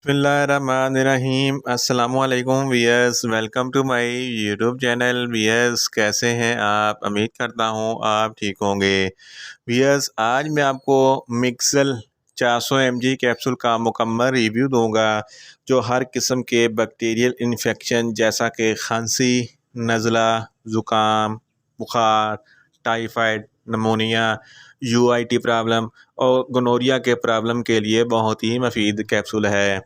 बिस्मिल्लाहिर्रहमानिर्रहीम अस्सलामुअलैकुम viewers, welcome to my YouTube channel. Viewers, कैसे हैं आप? उम्मीद करता हूँ आप ठीक होंगे। वियर्स, आज मैं आपको मिक्सल 400 mg कैप्सूल का मुकम्मल रिव्यू दूंगा जो हर किस्म के बैक्टीरियल इन्फेक्शन जैसा कि खांसी, नज़ला, ज़ुकाम, बुखार, टाइफाइड, नमोनिया, यूआईटी प्रॉब्लम और गोनोरिया के प्रॉब्लम के लिए बहुत ही मुफीद कैप्सूल है।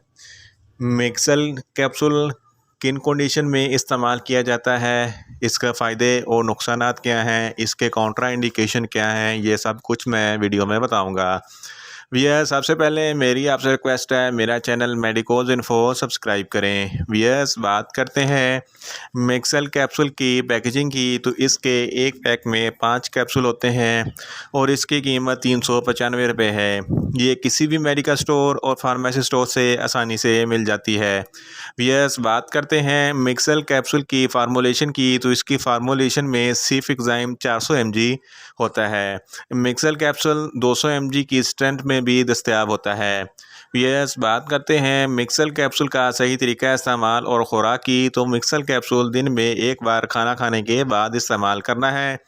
मिक्सल कैप्सूल किन कंडीशन में इस्तेमाल किया जाता है, इसका फ़ायदे और नुकसानात क्या हैं, इसके कॉन्ट्रा इंडिकेशन क्या हैं, ये सब कुछ मैं वीडियो में बताऊंगा। भैया, सबसे पहले मेरी आपसे रिक्वेस्ट है, मेरा चैनल मेडिकोज इन्फो सब्सक्राइब करें। वियर्स, बात करते हैं मिक्सल कैप्सूल की पैकेजिंग की, तो इसके एक पैक में 5 कैप्सूल होते हैं और इसकी कीमत 395 रुपये है। ये किसी भी मेडिकल स्टोर और फार्मेसी स्टोर से आसानी से मिल जाती है। वियर्स, बात करते हैं मिक्सल कैप्सूल की फार्मूलेशन की, तो इसकी फार्मूलेशन में सिफिक्साइम 400 mg होता है। मिक्सल कैप्सूल 200 mg की स्ट्रेंथ में भी दस्तयाब होता है। वियर्स, बात करते हैं मिक्सल कैप्सूल का सही तरीका इस्तेमाल और खुराक की, तो मिक्सल कैप्सूल दिन में एक बार खाना खाने के बाद इस्तेमाल करना है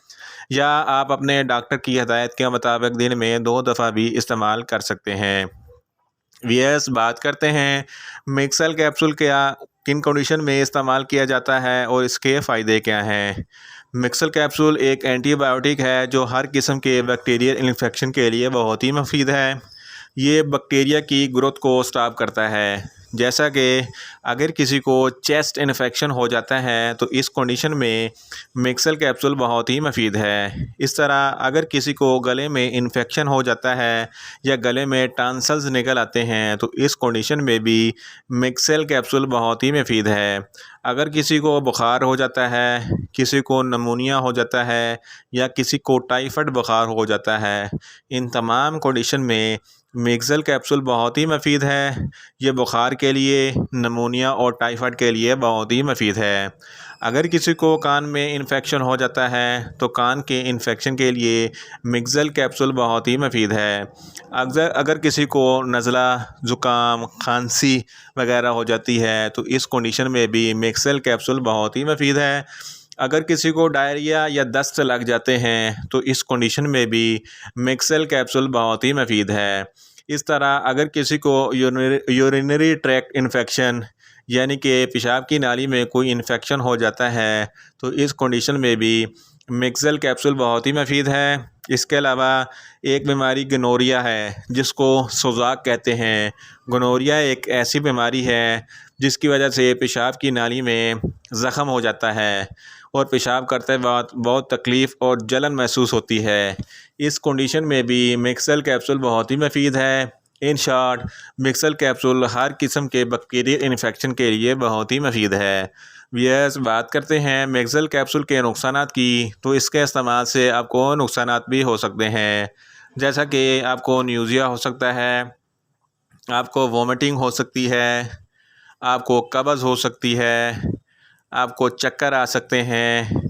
या आप अपने डॉक्टर की हिदायत के मुताबिक दिन में 2 दफ़ा भी इस्तेमाल कर सकते हैं। वियर्स, बात करते हैं मिक्सल कैप्सूल क्या किन कंडीशन में इस्तेमाल किया जाता है और इसके फ़ायदे क्या हैं। मिक्सल कैप्सूल एक एंटीबायोटिक है जो हर किस्म के बैक्टीरियल इन्फेक्शन के लिए बहुत ही मुफीद है। ये बैक्टीरिया की ग्रोथ को स्टॉप करता है। जैसा कि अगर किसी को चेस्ट इन्फेक्शन हो जाता है तो इस कंडीशन में मिक्सल कैप्सूल बहुत ही मुफीद है। इस तरह अगर किसी को गले में इन्फेक्शन हो जाता है या गले में टॉन्सिल्स निकल आते हैं तो इस कंडीशन में भी मिक्सल कैप्सूल बहुत ही मुफीद है। अगर किसी को बुखार हो जाता है, किसी को नमोनिया हो जाता है या किसी को टाइफाइड बुखार हो जाता है, इन तमाम कंडीशन में मिक्सल कैप्सूल बहुत ही मुफीद है। ये बुखार के लिए, नमोनिया और टाइफाइड के लिए बहुत ही मुफीद है। अगर किसी को कान में इन्फेक्शन हो जाता है तो कान के इन्फेक्शन के लिए मिक्सल कैप्सूल बहुत ही मुफीद है। अगर किसी को नज़ला, ज़ुकाम, खांसी वगैरह हो जाती है तो इस कंडीशन में भी मिक्सल कैप्सूल बहुत ही मुफीद है। अगर किसी को डायरिया या दस्त लग जाते हैं तो इस कंडीशन में भी मिक्सल कैप्सूल बहुत ही मुफीद है। इस तरह अगर किसी को यूरिनरी ट्रैक्ट इन्फेक्शन यानी कि पेशाब की नाली में कोई इन्फेक्शन हो जाता है तो इस कंडीशन में भी मिक्सल कैप्सूल बहुत ही मुफीद है। इसके अलावा एक बीमारी गोनोरिया है जिसको सोजाक कहते हैं। गोनोरिया एक ऐसी बीमारी है जिसकी वजह से पेशाब की नाली में ज़ख़म हो जाता है और पेशाब करते वक्त बहुत तकलीफ़ और जलन महसूस होती है। इस कंडीशन में भी मिक्सल कैप्सूल बहुत ही मुफीद है। इन शॉर्ट, मिक्सल कैप्सूल हर किस्म के बैक्टीरियल इन्फेक्शन के लिए बहुत ही मुफीद है। वियर्स, बात करते हैं मिक्सल कैप्सूल के नुकसानात की, तो इसके इस्तेमाल से आपको नुकसानात भी हो सकते हैं। जैसा कि आपको न्यूज़िया हो सकता है, आपको वोमिटिंग हो सकती है, आपको कब्ज़ हो सकती है, आपको चक्कर आ सकते हैं,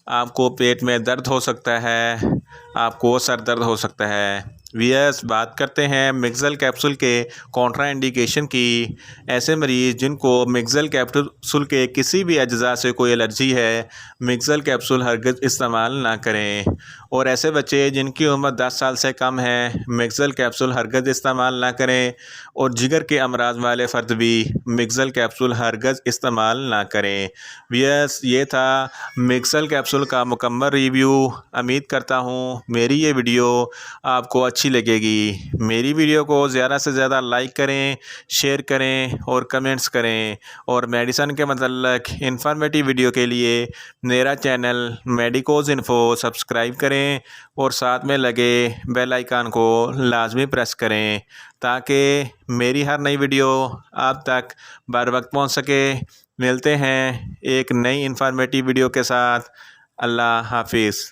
आपको पेट में दर्द हो सकता है, आपको सर दर्द हो सकता है। वियर्स, बात करते हैं मिक्सल कैप्सूल के कॉन्ट्रा इंडिकेशन की। ऐसे मरीज़ जिनको मिक्सल कैप्सूल के किसी भी अज्जा से कोई एलर्जी है, मिक्सल कैप्सूल हरगिज़ इस्तेमाल ना करें। और ऐसे बच्चे जिनकी उम्र 10 साल से कम है, मिक्सल कैप्सूल हरगिज़ इस्तेमाल ना करें। और जिगर के अमराज वाले फ़र्द भी मिक्सल कैप्सूल हरगिज़ इस्तेमाल ना करें। वियर्स, ये था मिक्सल कैप्सूल का मुकम्मल रिव्यू। उम्मीद करता हूँ मेरी ये वीडियो आपको अच्छी लगेगी। मेरी वीडियो को ज़्यादा से ज़्यादा लाइक करें, शेयर करें और कमेंट्स करें। और मेडिसन के मतलब इंफॉर्मेटिव वीडियो के लिए मेरा चैनल मेडिकोज इन्फो सब्सक्राइब करें और साथ में लगे बेल आइकन को लाजमी प्रेस करें ताकि मेरी हर नई वीडियो आप तक बर वक्त पहुँच सके। मिलते हैं एक नई इंफॉर्मेटिव वीडियो के साथ। अल्लाह हाफिज़।